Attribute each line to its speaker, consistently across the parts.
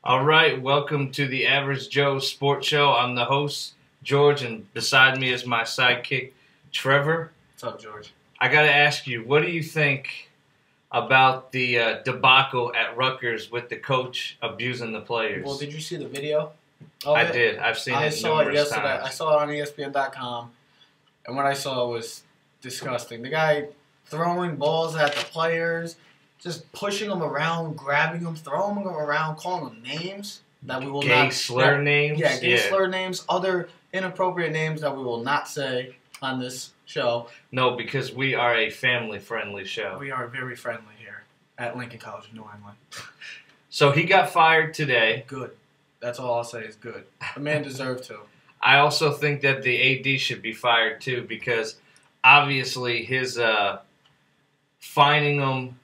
Speaker 1: All right, welcome to the Average Joe Sports Show. I'm the host, George, and beside me is my sidekick, Trevor.
Speaker 2: What's up, George?
Speaker 1: I got to ask you, what do you think about the debacle at Rutgers with the coach abusing the players?
Speaker 2: Well, did you see the video?
Speaker 1: I did. I've seen it numerous
Speaker 2: saw it yesterday.
Speaker 1: times.
Speaker 2: I saw it on ESPN.com, and what I saw was disgusting. The guy throwing balls at the players, just pushing them around, grabbing them, throwing them around, calling them names that we will
Speaker 1: Gay slur names?
Speaker 2: Yeah, gay slur names, other inappropriate names that we will not say on this show.
Speaker 1: No, because we are a family-friendly show.
Speaker 2: We are very friendly here at Lincoln College of New England.
Speaker 1: So he got fired today.
Speaker 2: Good. That's all I'll say is good. The man deserved to.
Speaker 1: I also think that the AD should be fired too, because obviously his fining him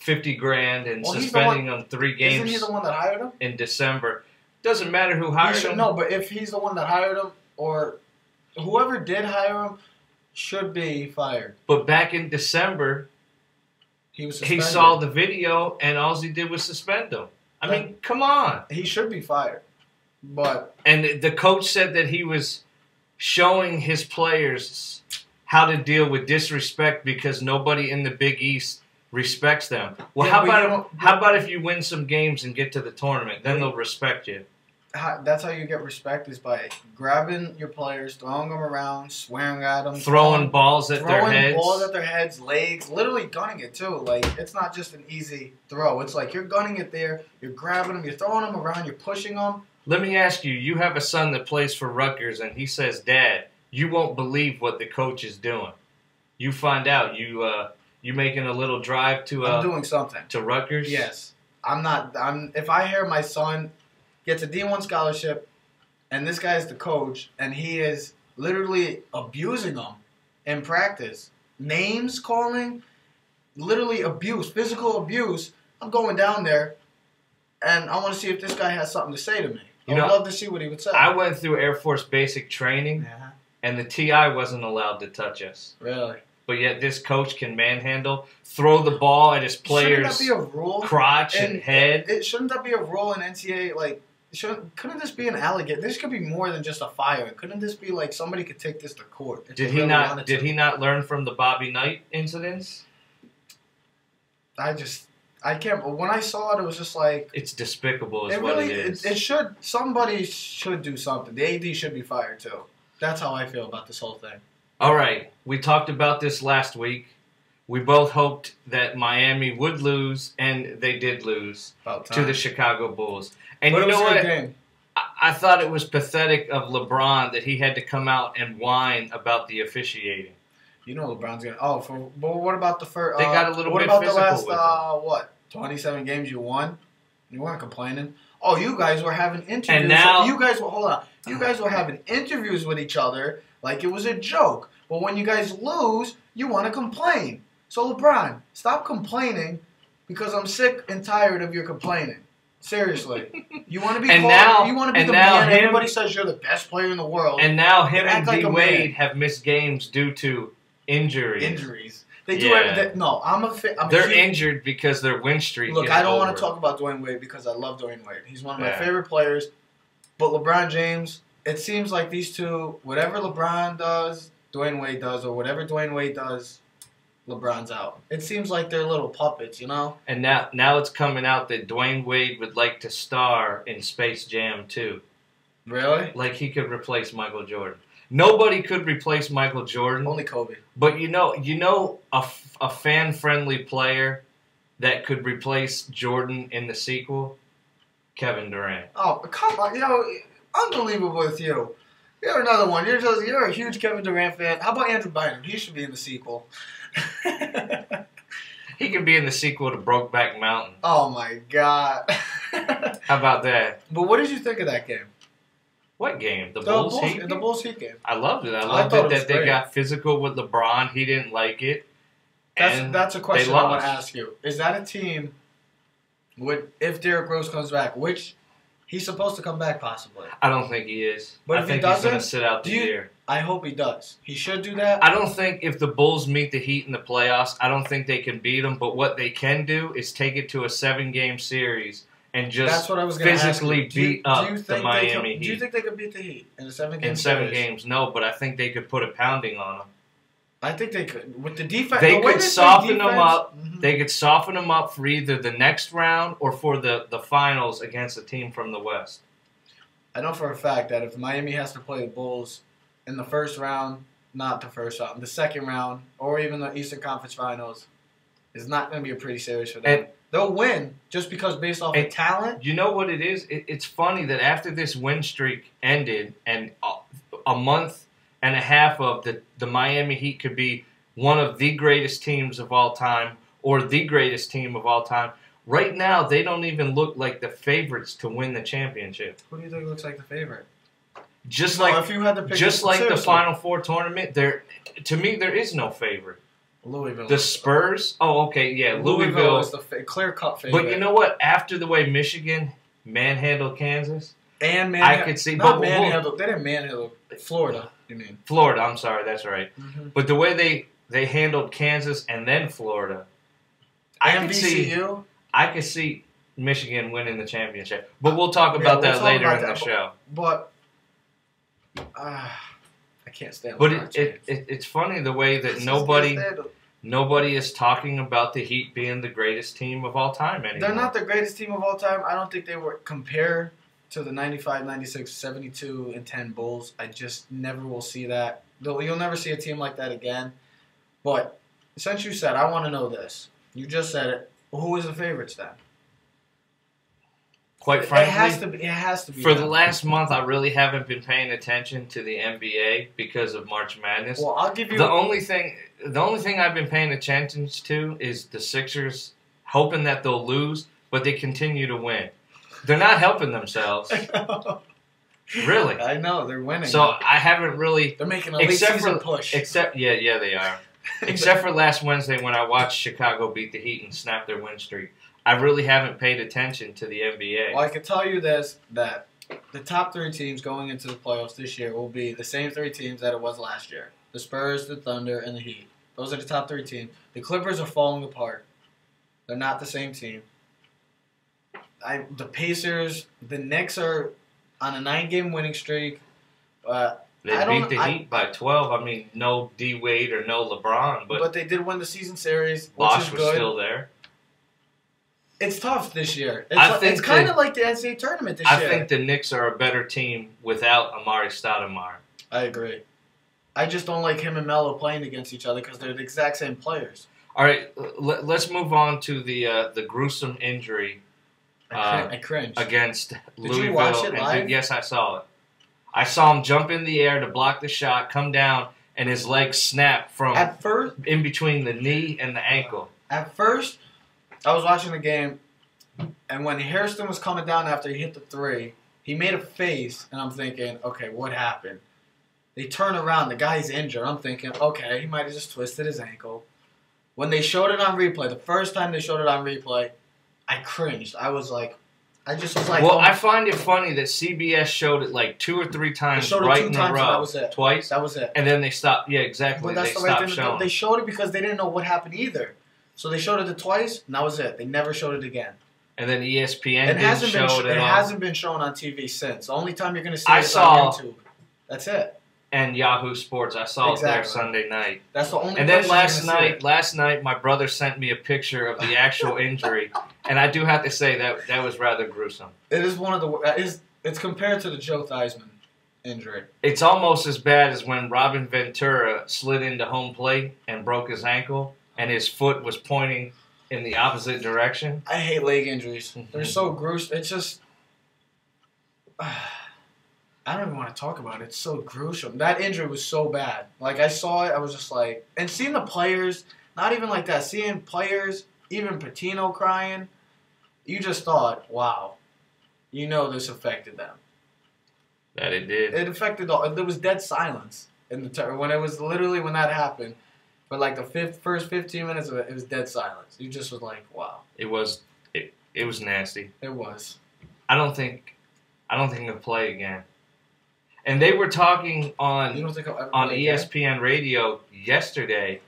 Speaker 1: $50,000 and suspending him 3 games.
Speaker 2: Isn't he the one that hired him?
Speaker 1: In December. Doesn't matter who hired him.
Speaker 2: No, but if he's the one that hired him, or whoever did hire him, should be fired.
Speaker 1: But back in December,
Speaker 2: he was suspended.
Speaker 1: He saw the video, and all he did was suspend him. I mean, come on.
Speaker 2: He should be fired.
Speaker 1: And the coach said that he was showing his players how to deal with disrespect because nobody in the Big East respects them. Well,
Speaker 2: yeah,
Speaker 1: how about if you win some games and get to the tournament? Then they'll respect you.
Speaker 2: That's how you get respect, is by grabbing your players, throwing them around, swearing at them.
Speaker 1: Throwing balls at their heads.
Speaker 2: Throwing balls at their heads, legs, literally gunning it too. Like, it's not just an easy throw. It's like you're gunning it there, you're grabbing them, you're throwing them around, you're pushing them.
Speaker 1: Let me ask you, you have a son that plays for Rutgers, and he says, Dad, you won't believe what the coach is doing. You find out. You making a little drive to
Speaker 2: I'm doing something.
Speaker 1: To Rutgers?
Speaker 2: Yes. If I hear my son gets a D1 scholarship and this guy is the coach and he is literally abusing them in practice, names calling, literally abuse, physical abuse, I'm going down there and I want to see if this guy has something to say to me. I would love to see what he would say.
Speaker 1: I went through Air Force basic training, and the TI wasn't allowed to touch us.
Speaker 2: Really?
Speaker 1: But yet this coach can manhandle, throw the ball at his players' crotch and head.
Speaker 2: Shouldn't that be a rule in NCAA? Like, couldn't this be an allegation? This could be more than just a firing. Couldn't this be like somebody could take this to court?
Speaker 1: Did he not learn from the Bobby Knight incidents?
Speaker 2: I can't. When I saw it, it was just like,
Speaker 1: it's despicable. Is what it is.
Speaker 2: It should. Somebody should do something. The AD should be fired too. That's how I feel about this whole thing.
Speaker 1: All right, we talked about this last week. We both hoped that Miami would lose, and they did lose to the Chicago Bulls. And you know what? I thought it was pathetic of LeBron that he had to come out and whine about the officiating.
Speaker 2: You know LeBron's gonna. But what about the first?
Speaker 1: They got a little bit
Speaker 2: physical.
Speaker 1: What about
Speaker 2: the last 27 games you won? You weren't complaining. Oh, you guys were having interviews.
Speaker 1: And now
Speaker 2: you guys were You guys were having interviews with each other like it was a joke. But when you guys lose, you want to complain. So LeBron, stop complaining because I'm sick and tired of your complaining. Seriously, you want to be you want to be the man. Everybody says you're the best player in the world.
Speaker 1: And now him and D Wade have missed games due to injuries.
Speaker 2: They do everything. No,
Speaker 1: they're injured because their win streak.
Speaker 2: Look, I don't want to talk about Dwayne Wade because I love Dwayne Wade. He's one of my favorite players. But LeBron James, it seems like these two, whatever LeBron does, Dwayne Wade does, or whatever Dwayne Wade does, LeBron's out. It seems like they're little puppets, you know?
Speaker 1: And now it's coming out that Dwayne Wade would like to star in Space Jam 2.
Speaker 2: Really?
Speaker 1: Like he could replace Michael Jordan. Nobody could replace Michael Jordan.
Speaker 2: Only Kobe.
Speaker 1: But you know a fan-friendly player that could replace Jordan in the sequel? Kevin Durant.
Speaker 2: Oh, come on. Unbelievable with you. You're another one. You're a huge Kevin Durant fan. How about Andrew Bynum? He should be in the sequel.
Speaker 1: He can be in the sequel to Brokeback Mountain.
Speaker 2: Oh, my God.
Speaker 1: How about that?
Speaker 2: But what did you think of that game?
Speaker 1: What game? The Bulls Heat?
Speaker 2: The Bulls Heat game.
Speaker 1: I loved it. I loved it that they got physical with LeBron. He didn't like it.
Speaker 2: That's a question I want to ask you. Is that a team, if Derrick Rose comes back, which he's supposed to come back possibly?
Speaker 1: I don't think he is.
Speaker 2: But
Speaker 1: I think he's going to sit out the year.
Speaker 2: I hope he does. He should do that.
Speaker 1: I don't think if the Bulls meet the Heat in the playoffs, I don't think they can beat them. But what they can do is take it to a 7-game series and just physically beat up the Miami Heat.
Speaker 2: Do you think they could beat the Heat in a 7-game
Speaker 1: In 7 games, no, but I think they could put a pounding on them.
Speaker 2: I think they could. With the defense,
Speaker 1: they could soften them up. Mm-hmm. They could soften them up for either the next round or for the finals against a team from the West.
Speaker 2: I know for a fact that if Miami has to play the Bulls in the first round, not the first round, the second round, or even the Eastern Conference Finals, it's not going to be a pretty series for them. They'll win just because based off of talent.
Speaker 1: You know what it is? It's funny that after this win streak ended and a month and a half of the Miami Heat could be one of the greatest teams of all time or the greatest team of all time. Right now, they don't even look like the favorites to win the championship.
Speaker 2: Who do you think looks like the favorite?
Speaker 1: Just like the Final Four tournament, to me there is no favorite.
Speaker 2: Louisville.
Speaker 1: The Spurs. Oh, okay, yeah, Louisville
Speaker 2: is the clear-cut favorite.
Speaker 1: But you know what? After the way Michigan manhandled Kansas,
Speaker 2: and
Speaker 1: I could see.
Speaker 2: They didn't manhandle Florida. You mean
Speaker 1: Florida? I'm sorry, that's right. Mm-hmm. But the way they handled Kansas and then Florida, I could see Michigan winning the championship. But we'll talk about that later in the show.
Speaker 2: But I can't stand.
Speaker 1: But it's funny the way that nobody is talking about the Heat being the greatest team of all time anymore.
Speaker 2: They're not the greatest team of all time. I don't think they were compared to the 95, 96, 72, and 10 Bulls. I just never will see that. You'll never see a team like that again. But since you said, I want to know this. You just said it. Who is the favorites then?
Speaker 1: Quite frankly,
Speaker 2: it has to be.
Speaker 1: For the last month, I really haven't been paying attention to the NBA because of March Madness.
Speaker 2: Well, I'll give you
Speaker 1: the only thing I've been paying attention to is the Sixers, hoping that they'll lose, but they continue to win. They're not helping themselves. Really,
Speaker 2: I know they're winning.
Speaker 1: So I haven't really.
Speaker 2: They're making a late season push.
Speaker 1: Yeah, they are. Except for last Wednesday when I watched Chicago beat the Heat and snap their win streak. I really haven't paid attention to the NBA.
Speaker 2: Well, I can tell you this, that the top 3 teams going into the playoffs this year will be the same 3 teams that it was last year. The Spurs, the Thunder, and the Heat. Those are the top 3 teams. The Clippers are falling apart. They're not the same team. The Pacers, the Knicks are on a 9-game winning streak.
Speaker 1: They beat the Heat by 12. I mean, no D Wade or no LeBron, but
Speaker 2: they did win the season series.
Speaker 1: Bosh was still there.
Speaker 2: It's tough this year. It's kind of like the NCAA tournament this year.
Speaker 1: I think the Knicks are a better team without Amari Stoudemire.
Speaker 2: I agree. I just don't like him and Melo playing against each other because they're the exact same players.
Speaker 1: All right, let's move on to the gruesome injury.
Speaker 2: I cringed.
Speaker 1: Against Louisville.
Speaker 2: Did you watch it live?
Speaker 1: Yes, I saw it. I saw him jump in the air to block the shot, come down, and his leg snap from in between the knee and the ankle.
Speaker 2: At first, I was watching the game, and when Hairston was coming down after he hit the 3, he made a face, and I'm thinking, okay, what happened? They turn around, the guy's injured. I'm thinking, okay, he might have just twisted his ankle. When they showed it on replay, the first time they showed it on replay, I cringed. I just was like...
Speaker 1: Well, I find it funny that CBS showed it like 2 or 3 times right in a row.
Speaker 2: That was it.
Speaker 1: Twice?
Speaker 2: That was it.
Speaker 1: And then they stopped. Yeah, exactly.
Speaker 2: But
Speaker 1: stopped showing.
Speaker 2: They showed it because they didn't know what happened either. So they showed it twice, and that was it. They never showed it again.
Speaker 1: And then ESPN didn't show it at all.
Speaker 2: It hasn't been shown on TV since. The only time you're going to see it is on YouTube. That's it.
Speaker 1: And Yahoo Sports. I saw it there Sunday night.
Speaker 2: That's the only.
Speaker 1: And then last night, my brother sent me a picture of the actual injury, and I do have to say that was rather gruesome.
Speaker 2: It is one of the. It's compared to the Joe Theismann injury.
Speaker 1: It's almost as bad as when Robin Ventura slid into home plate and broke his ankle, and his foot was pointing in the opposite direction.
Speaker 2: I hate leg injuries. They're so gruesome. It's just. I don't even want to talk about it. It's so gruesome. That injury was so bad. Like, I saw it, I was just like... And seeing the players, not even like that, seeing players, even Patino crying, you just thought, wow, you know this affected them.
Speaker 1: That it did.
Speaker 2: It affected all... There was dead silence in the when it was literally when that happened. But like the first 15 minutes of it, it was dead silence. You just was like, wow.
Speaker 1: It was nasty.
Speaker 2: It was.
Speaker 1: I don't think he'll play again. And they were talking on ESPN radio yesterday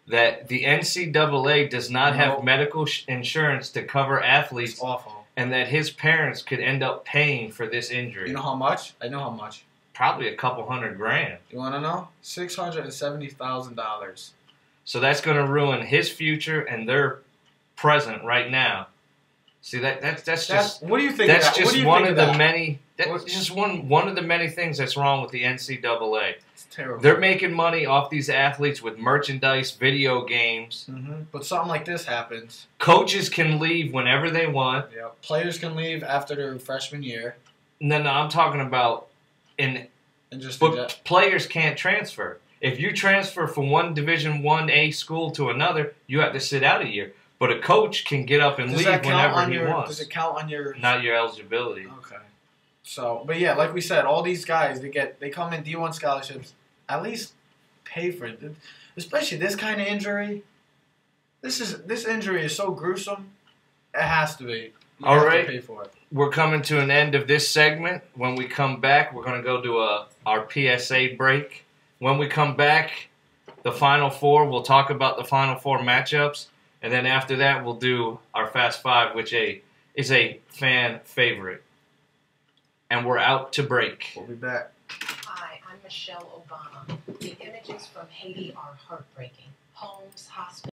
Speaker 1: that the NCAA does not have medical insurance to cover athletes.
Speaker 2: It's awful.
Speaker 1: and that his parents could end up paying for this injury.
Speaker 2: You know how much? I know how much.
Speaker 1: Probably a couple $100,000.
Speaker 2: You want to know? $670,000.
Speaker 1: So that's going to ruin his future and their present right now. See that's just
Speaker 2: what do you think?
Speaker 1: That's just one of the many. That's just one of the many things that's wrong with the NCAA.
Speaker 2: It's terrible.
Speaker 1: They're making money off these athletes with merchandise, video games.
Speaker 2: Mm-hmm. But something like this happens.
Speaker 1: Coaches can leave whenever they want.
Speaker 2: Yeah. Players can leave after their freshman year.
Speaker 1: No, I'm talking about but players can't transfer. If you transfer from one Division 1A school to another, you have to sit out a year. But a coach can get up and leave whenever he wants.
Speaker 2: Does it count on your...
Speaker 1: Not your eligibility.
Speaker 2: Okay. So, but yeah, like we said, all these guys, they come in D1 scholarships. At least pay for it. Especially this kind of injury. This injury is so gruesome. It has to be. You have to pay for it.
Speaker 1: We're coming to an end of this segment. When we come back, we're going to go to our PSA break. When we come back, the Final Four, we'll talk about the Final Four matchups. And then after that, we'll do our Fast Five, which is a fan favorite. And we're out to break.
Speaker 2: We'll be back.
Speaker 3: Hi, I'm Michelle Obama. The images from Haiti are heartbreaking. Homes, hospitals.